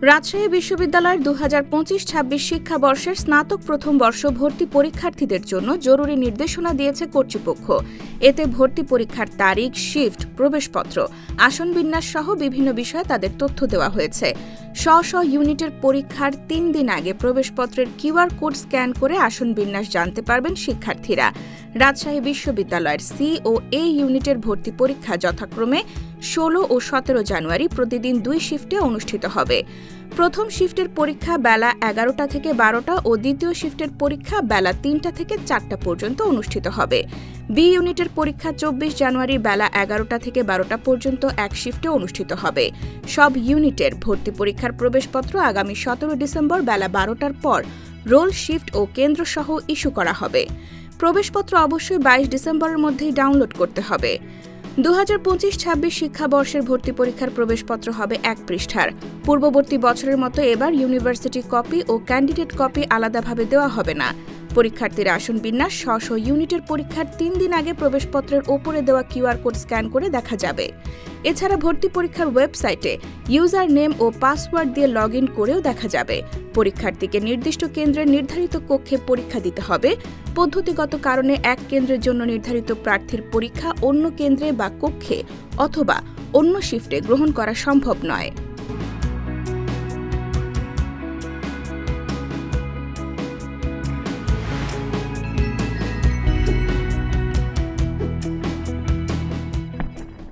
রাজশাহী বিশ্ববিদ্যালয়ের ২০২৫-২৬ শিক্ষাবর্ষের স্নাতক প্রথম বর্ষ ভর্তি পরীক্ষার্থীদের জন্য জরুরি নির্দেশনা দিয়েছে কর্তৃপক্ষ। এতে ভর্তি পরীক্ষার তারিখ, শিফট, প্রবেশপত্র, আসন বিন্যাস সহ বিভিন্ন বিষয়ে তাদের তথ্য দেওয়া হয়েছে। স্ব ইউনিটের পরীক্ষার ৩ দিন আগে প্রবেশপত্রের কিউআর কোড স্ক্যান করে আসন বিন্যাস জানতে পারবেন শিক্ষার্থীরা। রাজশাহী বিশ্ববিদ্যালয়ের সি ও এ ইউনিটের ভর্তি পরীক্ষা যথাক্রমে ১৬ ও ১৭ জানুয়ারি প্রতিদিন ২ শিফটে অনুষ্ঠিত হবে। প্রথম শিফটের পরীক্ষা বেলা ১১টা থেকে ১২টা ও দ্বিতীয় শিফটের পরীক্ষা বেলা ৩টা থেকে ৪টা পর্যন্ত অনুষ্ঠিত হবে। বি ইউনিটের পরীক্ষা ২৪ জানুয়ারি বেলা ১১টা থেকে ১২টা পর্যন্ত এক শিফটে অনুষ্ঠিত হবে। সব ইউনিটের ভর্তি পরীক্ষার প্রবেশপত্র আগামী ১৭ ডিসেম্বর বেলা ১২টার পর রোল, শিফট ও কেন্দ্রসহ ইস্যু করা হবে। প্রবেশপত্র অবশ্যই ২২ ডিসেম্বরের মধ্যেই ডাউনলোড করতে হবে। ২০২৫-২৬ শিক্ষাবর্ষের ভর্তি পরীক্ষার প্রবেশপত্র হবে ১ পৃষ্ঠার। পূর্ববর্তী বছরের মতো এবার ইউনিভার্সিটি কপি ও ক্যান্ডিডেট কপি আলাদাভাবে দেওয়া হবে না। পরীক্ষার্থীরা আসন বিন্যাস স্ব ইউনিটের পরীক্ষার ৩ দিন আগে প্রবেশপত্রের ওপরে দেওয়া কিউআর কোড স্ক্যান করে দেখা যাবে। এছাড়া ভর্তি পরীক্ষার ওয়েবসাইটে ইউজার নেম ও পাসওয়ার্ড দিয়ে লগ ইন করেও দেখা যাবে। পরীক্ষার্থীকে নির্দিষ্ট কেন্দ্রের নির্ধারিত কক্ষে পরীক্ষা দিতে হবে। পদ্ধতিগত কারণে এক কেন্দ্রের জন্য নির্ধারিত প্রার্থীর পরীক্ষা অন্য কেন্দ্রে বা কক্ষে অথবা অন্য শিফটে গ্রহণ করা সম্ভব নয়।